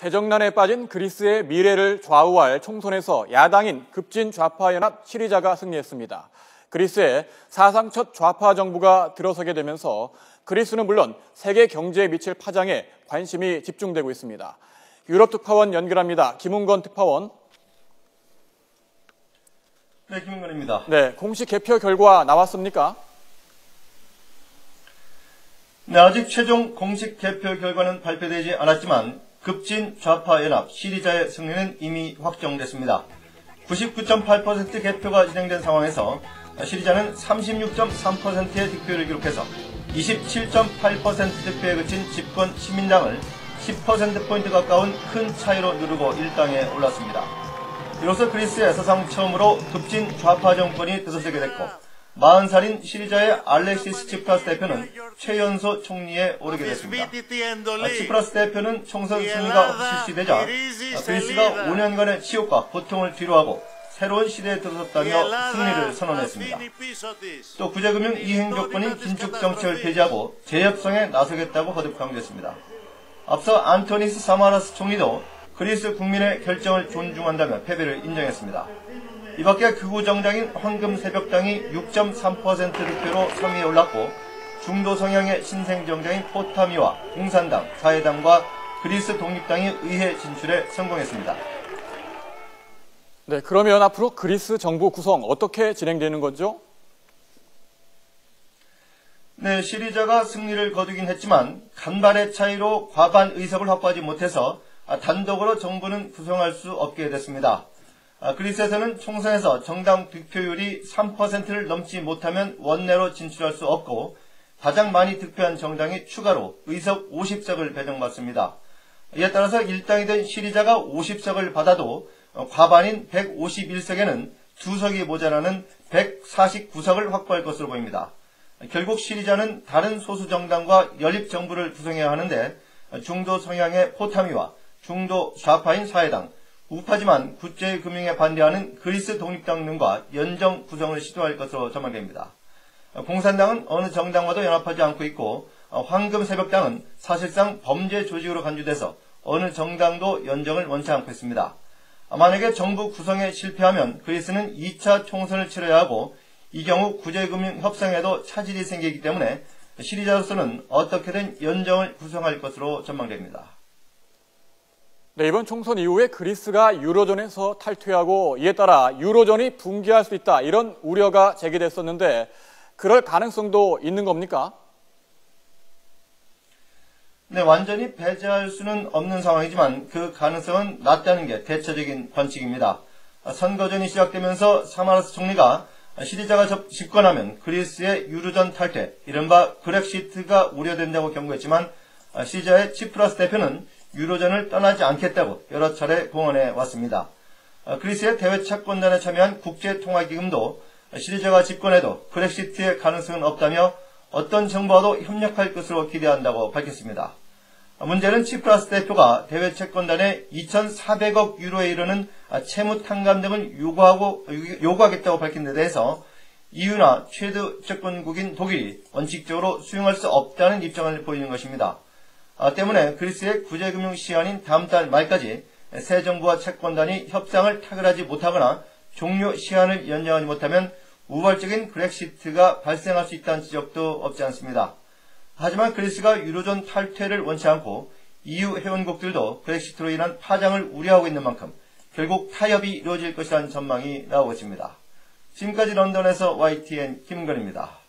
재정난에 빠진 그리스의 미래를 좌우할 총선에서 야당인 급진 좌파연합 시리자가 승리했습니다. 그리스의 사상 첫 좌파 정부가 들어서게 되면서 그리스는 물론 세계 경제에 미칠 파장에 관심이 집중되고 있습니다. 유럽 특파원 연결합니다. 김은건 특파원. 네, 김은건입니다. 네, 공식 개표 결과 나왔습니까? 네, 아직 최종 공식 개표 결과는 발표되지 않았지만 급진 좌파 연합 시리자의 승리는 이미 확정됐습니다. 99.8% 개표가 진행된 상황에서 시리자는 36.3%의 득표를 기록해서 27.8% 득표에 그친 집권 시민당을 10%포인트 가까운 큰 차이로 누르고 1당에 올랐습니다. 이로써 그리스의 사상 처음으로 급진 좌파 정권이 들어서게 됐고 40살인 시리자의 알렉시스 치프라스 대표는 최연소 총리에 오르게 됐습니다. 치프라스 대표는 총선 승리가 실시되자 그리스가 5년간의 치욕과 고통을 뒤로하고 새로운 시대에 들어섰다며 승리를 선언했습니다. 또 구제금융 이행 조건인 긴축 정책을 폐지하고 재협상에 나서겠다고 거듭 강조했습니다. 앞서 안토니스 사마라스 총리도 그리스 국민의 결정을 존중한다며 패배를 인정했습니다. 이밖에 극우 정당인 황금새벽당이 6.3% 득표로 3위에 올랐고 중도 성향의 신생 정당인 포타미와 공산당, 사회당과 그리스 독립당이 의회 진출에 성공했습니다. 네, 그러면 앞으로 그리스 정부 구성 어떻게 진행되는 거죠? 네, 시리자가 승리를 거두긴 했지만 간발의 차이로 과반 의석을 확보하지 못해서 단독으로 정부는 구성할 수 없게 됐습니다. 그리스에서는 총선에서 정당 득표율이 3%를 넘지 못하면 원내로 진출할 수 없고 가장 많이 득표한 정당이 추가로 의석 50석을 배정받습니다. 이에 따라서 일당이 된 시리자가 50석을 받아도 과반인 151석에는 2석이 모자라는 149석을 확보할 것으로 보입니다. 결국 시리자는 다른 소수 정당과 연립정부를 구성해야 하는데 중도 성향의 포타미와 중도 좌파인 사회당, 우파지만 국제금융에 반대하는 그리스 독립당 등과 연정 구성을 시도할 것으로 전망됩니다. 공산당은 어느 정당과도 연합하지 않고 있고 황금새벽당은 사실상 범죄 조직으로 간주돼서 어느 정당도 연정을 원치 않고 있습니다. 만약에 정부 구성에 실패하면 그리스는 2차 총선을 치러야 하고 이 경우 구제금융 협상에도 차질이 생기기 때문에 시리자로서는 어떻게든 연정을 구성할 것으로 전망됩니다. 네, 이번 총선 이후에 그리스가 유로존에서 탈퇴하고 이에 따라 유로존이 붕괴할 수 있다 이런 우려가 제기됐었는데 그럴 가능성도 있는 겁니까? 네, 완전히 배제할 수는 없는 상황이지만 그 가능성은 낮다는 게 대체적인 관측입니다. 선거전이 시작되면서 사마라스 총리가 시리자가 집권하면 그리스의 유로존 탈퇴, 이른바 브렉시트가 우려된다고 경고했지만 시리자의 치프라스 대표는 유로존을 떠나지 않겠다고 여러 차례 공언해 왔습니다. 그리스의 대외 채권단에 참여한 국제통화기금도 시리자가 집권해도 브렉시트의 가능성은 없다며 어떤 정부와도 협력할 것으로 기대한다고 밝혔습니다. 문제는 치프라스 대표가 대외 채권단에 2,400억 유로에 이르는 채무 탕감 등을 요구하겠다고 밝힌 데 대해서 EU나 최대 채권국인 독일이 원칙적으로 수용할 수 없다는 입장을 보이는 것입니다. 때문에 그리스의 구제금융 시한인 다음 달 말까지 새 정부와 채권단이 협상을 타결하지 못하거나 종료 시한을 연장하지 못하면 우발적인 브렉시트가 발생할 수 있다는 지적도 없지 않습니다. 하지만 그리스가 유로존 탈퇴를 원치 않고 EU 회원국들도 브렉시트로 인한 파장을 우려하고 있는 만큼 결국 타협이 이루어질 것이라는 전망이 나오고 있습니다. 지금까지 런던에서 YTN 김은건입니다.